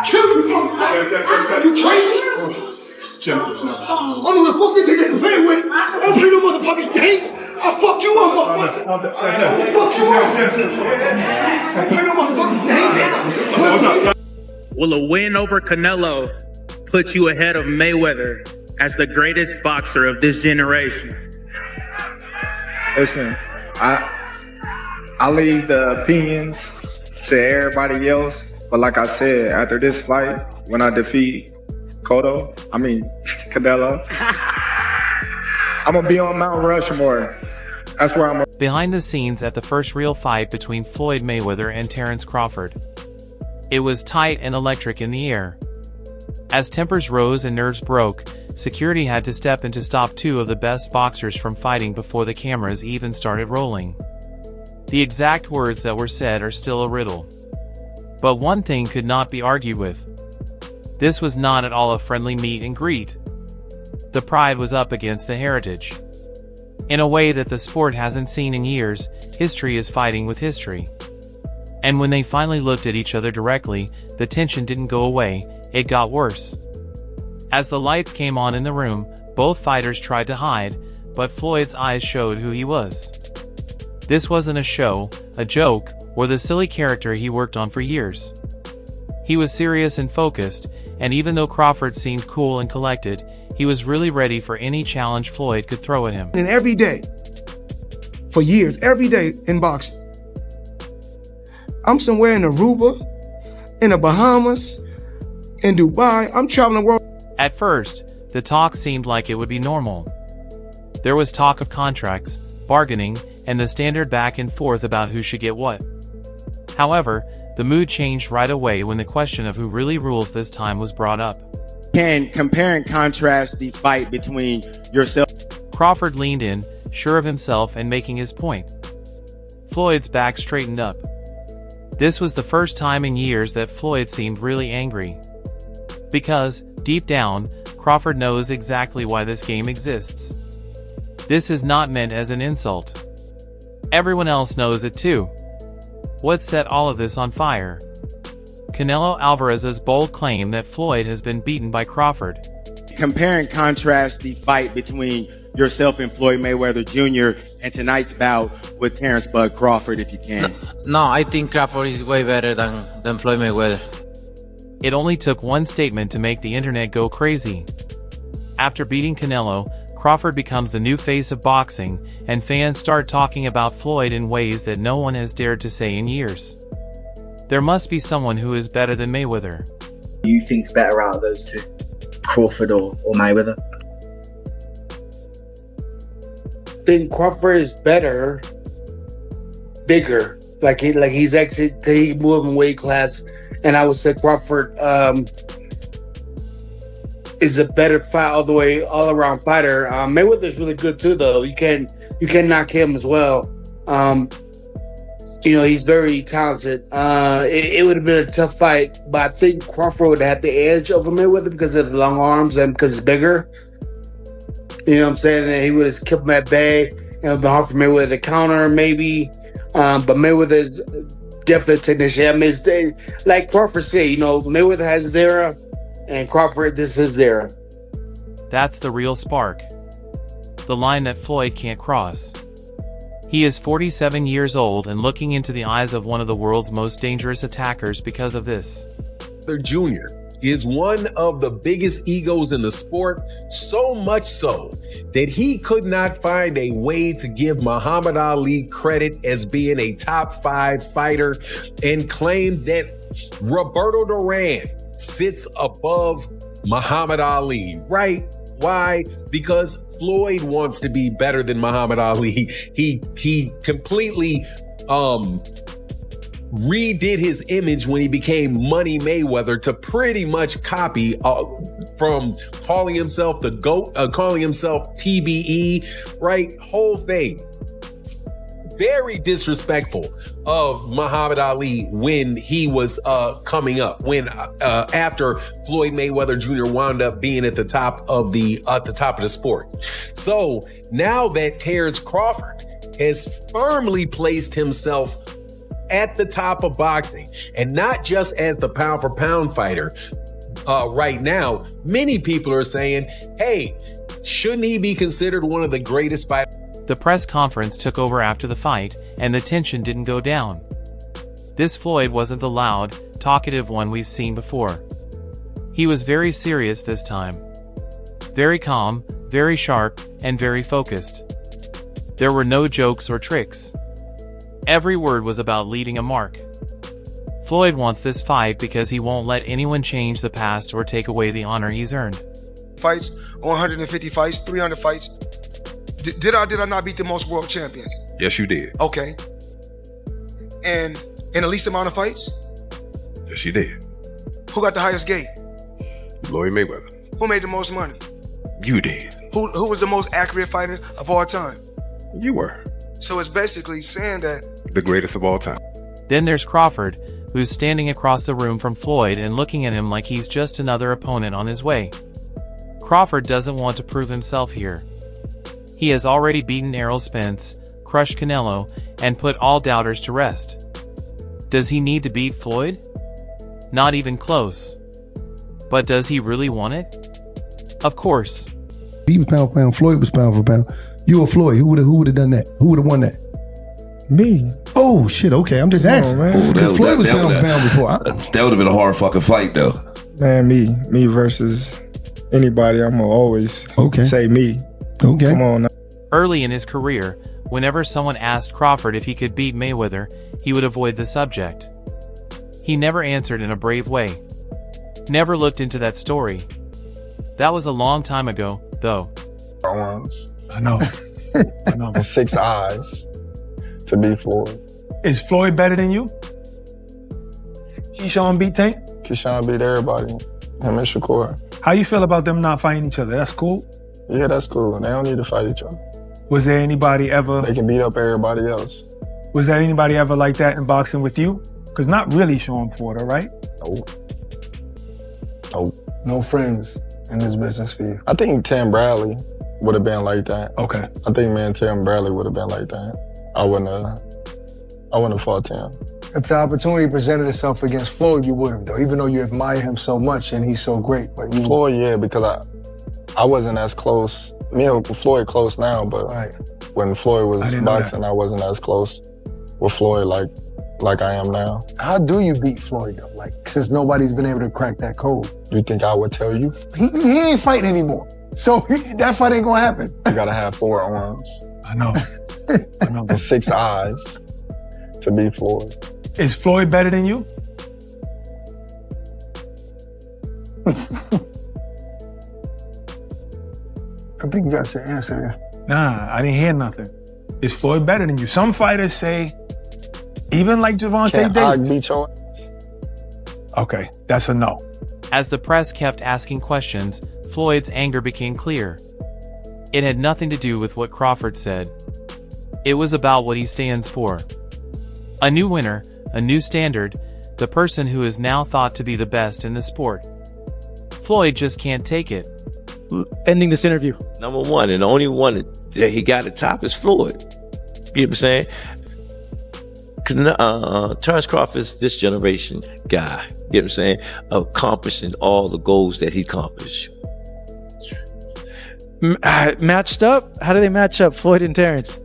Children, you crazy? Only the fuck they get playing with. I don't play no motherfucking games. I'll fuck you up, motherfucker. I'll fuck you up. I don't play no motherfucking games. Will a win over Canelo put you ahead of Mayweather as the greatest boxer of this generation? Listen, I leave the opinions to everybody else, but like I said, after this fight, when I defeat Canelo, I'm gonna be on Mount Rushmore. That's where I'm. Behind the scenes at the first real fight between Floyd Mayweather and Terence Crawford. It was tight and electric in the air. As tempers rose and nerves broke, security had to step in to stop two of the best boxers from fighting before the cameras even started rolling. The exact words that were said are still a riddle. But one thing could not be argued with. This was not at all a friendly meet and greet. The pride was up against the heritage. In a way that the sport hasn't seen in years, history is fighting with history. And when they finally looked at each other directly, the tension didn't go away, it got worse. As the lights came on in the room, both fighters tried to hide, but Floyd's eyes showed who he was. This wasn't a show, a joke, or the silly character he worked on for years. He was serious and focused, and even though Crawford seemed cool and collected, he was really ready for any challenge Floyd could throw at him. And every day, for years, every day in boxing, I'm somewhere in Aruba, in the Bahamas, in Dubai. I'm traveling the world. At first, the talk seemed like it would be normal. There was talk of contracts, bargaining, and the standard back and forth about who should get what. However, the mood changed right away when the question of who really rules this time was brought up. Can compare and contrast the fight between yourself? Crawford leaned in, sure of himself and making his point. Floyd's back straightened up. This was the first time in years that Floyd seemed really angry. Because, deep down, Crawford knows exactly why this game exists. This is not meant as an insult. Everyone else knows it too. What set all of this on fire? Canelo Alvarez's bold claim that Floyd has been beaten by Crawford. Compare and contrast the fight between yourself and Floyd Mayweather Jr. and tonight's bout with Terence "Bud" Crawford, if you can. No, I think Crawford is way better than Floyd Mayweather. It only took one statement to make the internet go crazy. After beating Canelo, Crawford becomes the new face of boxing, and fans start talking about Floyd in ways that no one has dared to say in years. There must be someone who is better than Mayweather. Who you think's better out of those two? Crawford or Mayweather? I think Crawford is better, bigger. Like he's actually he moved in weight class, and I would say Crawford is a better fight all around fighter. Mayweather's really good too, though. You can knock him as well. He's very talented. It would have been a tough fight, but I think Crawford would have the edge over Mayweather because of the long arms and because it's bigger. You know what I'm saying? And he would have kept him at bay. It would have been hard for Mayweather to counter, maybe. But Mayweather's definitely a technician. I mean, it's, like Crawford said, Mayweather has his era, and Crawford, this is his era. That's the real spark. The line that Floyd can't cross. He is 47 years old and looking into the eyes of one of the world's most dangerous attackers because of this. Jr. is one of the biggest egos in the sport, so much so that he could not find a way to give Muhammad Ali credit as being a top 5 fighter and claimed that Roberto Duran sits above Muhammad Ali, right? Why? Because Floyd wants to be better than Muhammad Ali. He completely redid his image when he became Money Mayweather to pretty much copy from calling himself the GOAT, calling himself TBE, right? Whole thing. Very disrespectful of Muhammad Ali when he was coming up, when after Floyd Mayweather Jr. wound up being at the top of the sport. So now that Terence Crawford has firmly placed himself at the top of boxing, and not just as the pound for pound fighter. Right now, many people are saying, hey, shouldn't he be considered one of the greatest fighters? The press conference took over after the fight, and the tension didn't go down. This Floyd wasn't the loud, talkative one we've seen before. He was very serious this time. Very calm, very sharp, and very focused. There were no jokes or tricks. Every word was about leaving a mark. Floyd wants this fight because he won't let anyone change the past or take away the honor he's earned. Fights, 150 fights, 300 fights. Did I not beat the most world champions? Yes, you did. Okay. And in the least amount of fights? Yes, you did. Who got the highest gate? Floyd Mayweather. Who made the most money? You did. Who was the most accurate fighter of all time? You were. So it's basically saying that the greatest of all time. Then there's Crawford, who's standing across the room from Floyd and looking at him like he's just another opponent on his way. Crawford doesn't want to prove himself here. He has already beaten Errol Spence, crushed Canelo, and put all doubters to rest. Does he need to beat Floyd? Not even close. But does he really want it? Of course. He was pound for pound. Floyd was pound for pound. You or Floyd, who would have done that? Who would have won that? Me. Oh shit! Okay, I'm just asking. Floyd was pound for pound before. That would have been a hard fucking fight, though. Man, me versus anybody. I'm gonna always say me. Okay. Come on now. Early in his career, whenever someone asked Crawford if he could beat Mayweather, he would avoid the subject. He never answered in a brave way. Never looked into that story. That was a long time ago, though. I know. I know. 6 eyes to beat Floyd. Is Floyd better than you? Keyshawn beat Tank? Keyshawn beat everybody. Him and Shakur. How you feel about them not fighting each other? That's cool? Yeah, that's cool. They don't need to fight each other. Was there anybody ever... They can beat up everybody else. Was there anybody ever like that in boxing with you? Because not really Sean Porter, right? No. No friends in this business for you. I think Tim Bradley would have been like that. Okay. I think me and Tim Bradley would have been like that. I wouldn't have fought Tim. If the opportunity presented itself against Floyd, you would have, though, even though you admire him so much and he's so great. But you... Floyd, yeah, because I wasn't as close. Me and Floyd close now, but when Floyd was boxing, I wasn't as close with Floyd like I am now. How do you beat Floyd, though? Like, since nobody's been able to crack that code. You think I would tell you? He ain't fighting anymore. So that fight ain't gonna happen. You gotta have 4 arms. I know. I know. And 6 eyes to beat Floyd. Is Floyd better than you? I think you got your answer there. Nah, I didn't hear nothing. Is Floyd better than you? Some fighters say, even like Gervonta Davis. Beat your... Okay, that's a no. As the press kept asking questions, Floyd's anger became clear. It had nothing to do with what Crawford said. It was about what he stands for. A new winner, a new standard, the person who is now thought to be the best in the sport. Floyd just can't take it. Ending this interview. Number one, and the only one that he got at top is Floyd. You know what I'm saying? Terence Crawford is this generation guy. You know what I'm saying? Accomplishing all the goals that he accomplished. Matched up? How do they match up, Floyd and Terence?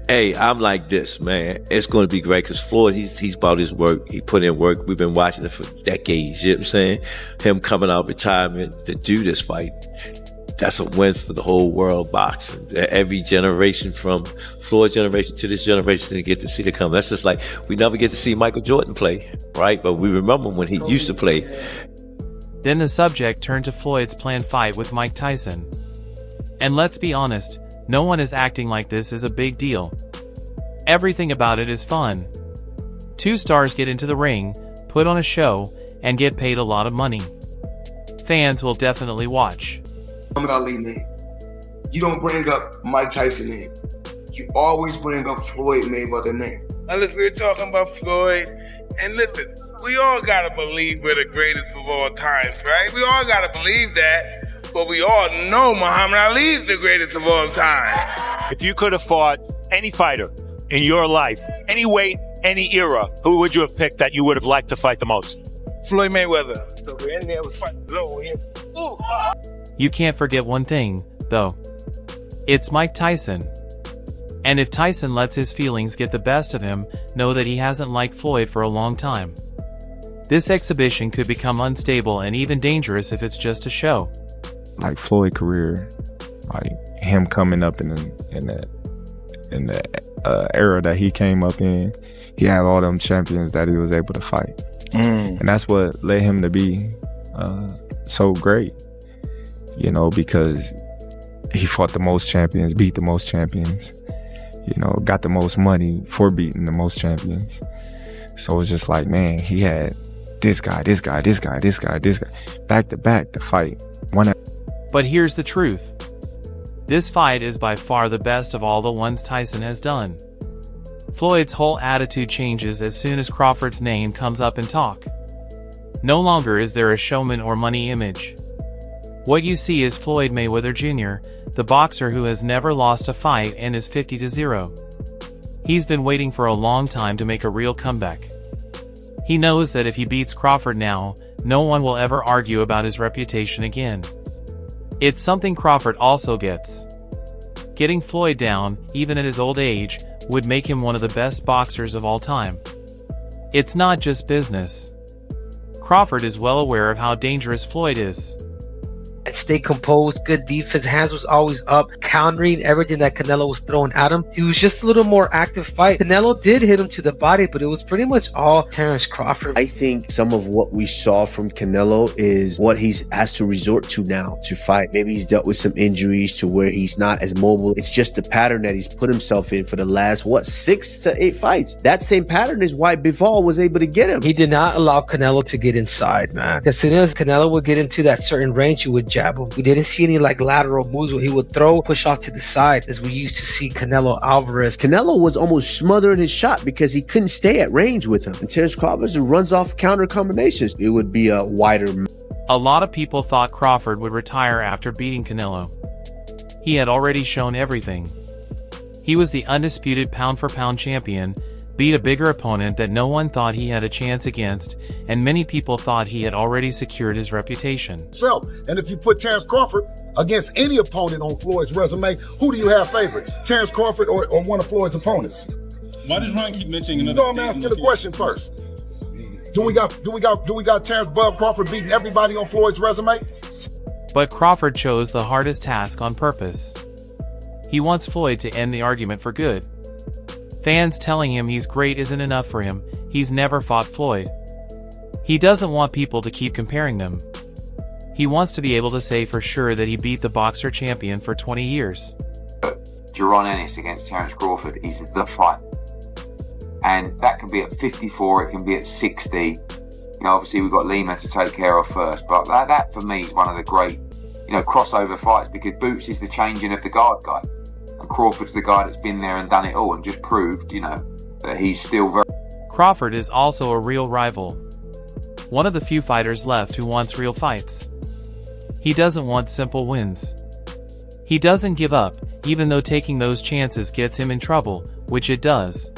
Hey, I'm like this, man. It's going to be great because Floyd, he's about his work. He put in work. We've been watching it for decades. You know what I'm saying? Him coming out of retirement to do this fight, that's a win for the whole world boxing. Every generation from Floyd's generation to this generation didn't get to see it come. That's just like we never get to see Michael Jordan play, right? But we remember when he used to play. Then the subject turned to Floyd's planned fight with Mike Tyson. And let's be honest, no one is acting like this is a big deal. Everything about it is fun. 2 stars get into the ring, put on a show, and get paid a lot of money. Fans will definitely watch. Muhammad Ali name. You don't bring up Mike Tyson name. You always bring up Floyd Mayweather name. Now listen, we're talking about Floyd, and listen, we all gotta believe we're the greatest of all times, right? We all gotta believe that. But we all know Muhammad Ali is the greatest of all time. If you could have fought any fighter in your life, any weight, any era, who would you have picked that you would have liked to fight the most? Floyd Mayweather. You can't forget one thing, though. It's Mike Tyson. And if Tyson lets his feelings get the best of him, know that he hasn't liked Floyd for a long time. This exhibition could become unstable and even dangerous if it's just a show. Like Floyd's career, like him coming up in the era that he came up in, he had all them champions that he was able to fight. And that's what led him to be so great, you know, because he fought the most champions, beat the most champions, you know, got the most money for beating the most champions. So it's just like, man, he had this guy, back to back to fight. But here's the truth. This fight is by far the best of all the ones Tyson has done. Floyd's whole attitude changes as soon as Crawford's name comes up in talk. No longer is there a showman or money image. What you see is Floyd Mayweather Jr., the boxer who has never lost a fight and is 50-0. He's been waiting for a long time to make a real comeback. He knows that if he beats Crawford now, no one will ever argue about his reputation again. It's something Crawford also gets. Getting Floyd down, even at his old age, would make him one of the best boxers of all time. It's not just business. Crawford is well aware of how dangerous Floyd is. Stay composed, good defense, hands was always up, countering everything that Canelo was throwing at him. It was just a little more active fight. Canelo did hit him to the body, but it was pretty much all Terence Crawford. I think some of what we saw from Canelo is what he's has to resort to now to fight. Maybe he's dealt with some injuries to where he's not as mobile. It's just the pattern that he's put himself in for the last, 6 to 8 fights. That same pattern is why Bivol was able to get him. He did not allow Canelo to get inside, man. As soon as Canelo would get into that certain range, you would jab him. We didn't see any like lateral moves where he would throw, push off to the side as we used to see Canelo Alvarez. Canelo was almost smothering his shot because he couldn't stay at range with him. And Terence Crawford runs off counter combinations. It would be a wider. A lot of people thought Crawford would retire after beating Canelo. He had already shown everything. He was the undisputed pound-for-pound champion, beat a bigger opponent that no one thought he had a chance against, and many people thought he had already secured his reputation. And if you put Terence Crawford against any opponent on Floyd's resume, who do you have favorite? Terence Crawford or one of Floyd's opponents? Why does Ron keep mentioning another? No, I'm asking the question first. Do we got Terence Bud Crawford beating everybody on Floyd's resume? But Crawford chose the hardest task on purpose. He wants Floyd to end the argument for good. Fans telling him he's great isn't enough for him. He's never fought Floyd. He doesn't want people to keep comparing them. He wants to be able to say for sure that he beat the boxer champion for 20 years. Jaron Ennis against Terence Crawford is the fight. And that can be at 54, it can be at 60. You know, obviously we've got Lima to take care of first, but that for me is one of the great, crossover fights, because Boots is the changing of the guard guy. And Crawford's the guy that's been there and done it all and just proved, that he's still very... Crawford is also a real rival. One of the few fighters left who wants real fights. He doesn't want simple wins. He doesn't give up, even though taking those chances gets him in trouble, which it does.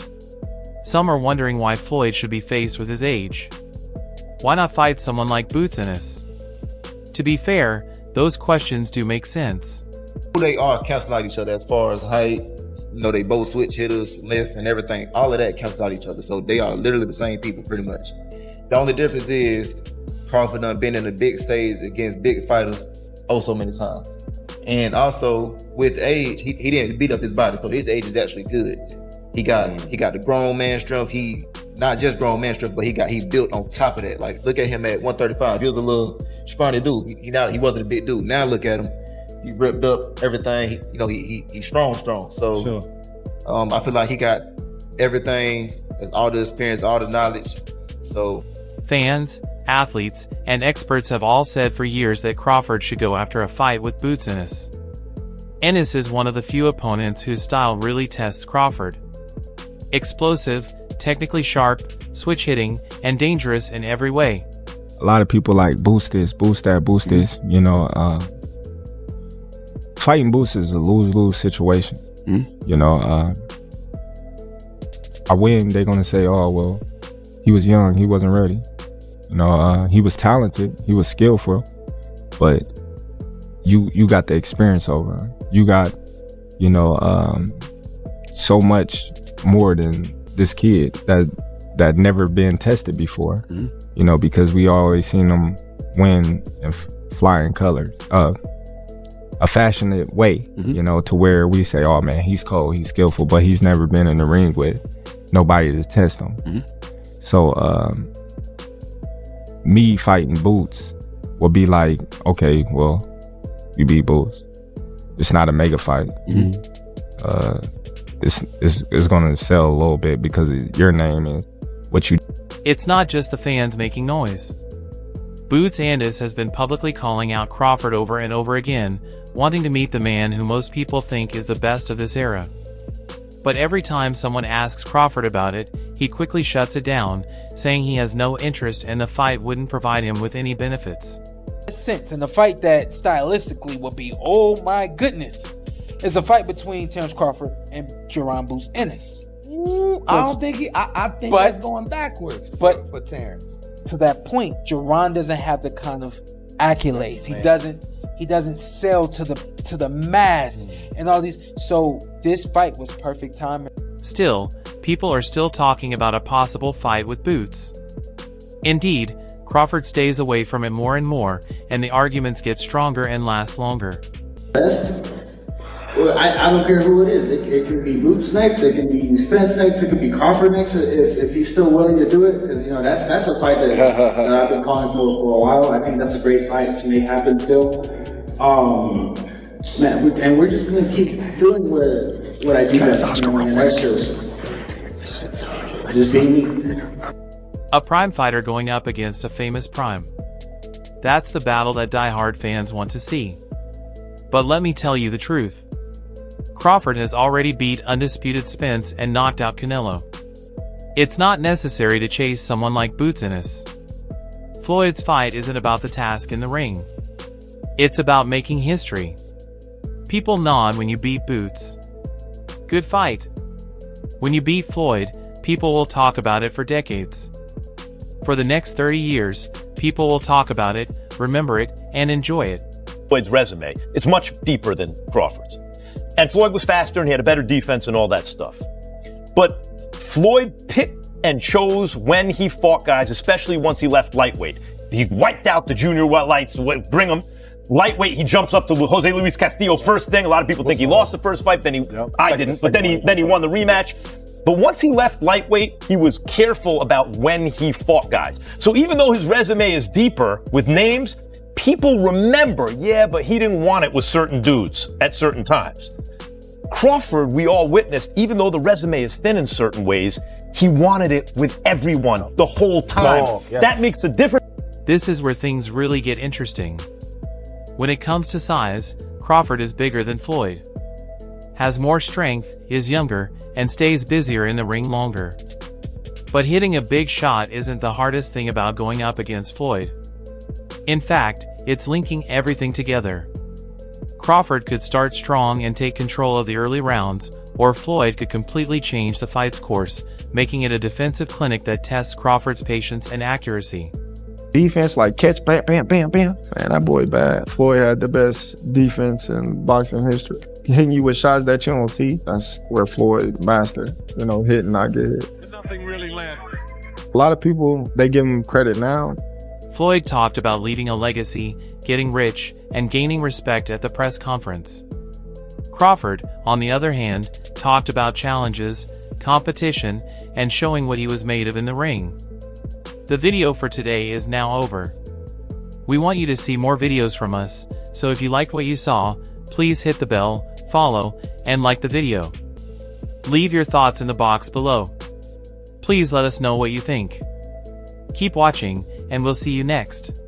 Some are wondering why Floyd should be faced with his age. Why not fight someone like Boots Ennis? To be fair, those questions do make sense. They are cancel out each other as far as height. They both switch hitters, lift and everything. All of that cancels out each other. So they are literally the same people pretty much. The only difference is Crawford done been in a big stage against big fighters so many times. And also with age, he didn't beat up his body, so his age is actually good. He got the grown man strength. He not just grown man strength, but he built on top of that. Like look at him at 135. He was a little scrawny dude. He wasn't a big dude. Now look at him. He ripped up everything. He's strong. So sure. I feel like he got everything, all the experience, all the knowledge. So fans, athletes, and experts have all said for years that Crawford should go after a fight with Boots Ennis. Ennis is one of the few opponents whose style really tests Crawford. Explosive, technically sharp, switch hitting, and dangerous in every way. A lot of people like boost this, boost that, boost this. Fighting Boots is a lose-lose situation. I win, they're gonna say, oh well, he was young, he wasn't ready. You know, he was talented, he was skillful, but you got the experience over him. You got, you know, so much more than this kid that never been tested before. You know, because we always seen him win in flying colors, a fashionate way, you know, to where we say, oh man, he's cold, he's skillful, but he's never been in the ring with nobody to test him. So me fighting Boots will be like, okay, well, you beat Boots. It's not a mega fight. It's gonna sell a little bit because of your name and what you. It's not just the fans making noise. Boots Andis has been publicly calling out Crawford over and over again, wanting to meet the man who most people think is the best of this era. But every time someone asks Crawford about it, he quickly shuts it down, saying he has no interest and the fight wouldn't provide him with any benefits. Sense in the fight that stylistically would be, oh my goodness, is a fight between Terence Crawford and Jaron Boots Ennis. I don't think I think that's going backwards for Terence. To that point, Jaron doesn't have the kind of accolades. He doesn't sell to the mass and all these. So this fight was perfect timing. Still, people are still talking about a possible fight with Boots. Indeed, Crawford stays away from it more and more, and the arguments get stronger and last longer. Well, I don't care who it is. It can be Boots next, it can be Spence next, it could be Crawford next, if he's still willing to do it. Because, you know, that's a fight that I've been calling for a while. I think that's a great fight to make happen still. Man, we're just gonna keep doing what I do best. And that's just being me. A Prime fighter going up against a famous Prime. That's the battle that diehard fans want to see. But let me tell you the truth. Crawford has already beat undisputed Spence and knocked out Canelo. It's not necessary to chase someone like Boots Ennis. Floyd's fight isn't about the task in the ring. It's about making history. People nod when you beat Boots. Good fight. When you beat Floyd, people will talk about it for decades. For the next 30 years, people will talk about it, remember it, and enjoy it. Floyd's resume, it's much deeper than Crawford's. And Floyd was faster and he had a better defense and all that stuff. But Floyd picked and chose when he fought guys, especially once he left lightweight. He wiped out the junior lights, bring him. Lightweight, he jumps up to Jose Luis Castillo first thing. A lot of people think he lost the first fight, I didn't, but then he won the rematch. But once he left lightweight, he was careful about when he fought guys. So even though his resume is deeper with names, people remember, yeah, but he didn't want it with certain dudes at certain times. Crawford, we all witnessed, even though the resume is thin in certain ways, he wanted it with everyone the whole time. Yes. That makes a difference. This is where things really get interesting. When it comes to size, Crawford is bigger than Floyd, has more strength, is younger, and stays busier in the ring longer. But hitting a big shot isn't the hardest thing about going up against Floyd. In fact, it's linking everything together. Crawford could start strong and take control of the early rounds, or Floyd could completely change the fight's course, making it a defensive clinic that tests Crawford's patience and accuracy. Defense, like catch, bam, bam, bam, bam. Man, that boy bad. Floyd had the best defense in boxing history. Hitting you with shots that you don't see, that's where Floyd mastered. You know, hit and not get hit. Nothing really landed. A lot of people, they give him credit now. Floyd talked about leaving a legacy, getting rich, and gaining respect at the press conference. Crawford, on the other hand, talked about challenges, competition, and showing what he was made of in the ring. The video for today is now over. We want you to see more videos from us, so if you liked what you saw, please hit the bell, follow, and like the video. Leave your thoughts in the box below. Please let us know what you think. Keep watching, and we'll see you next.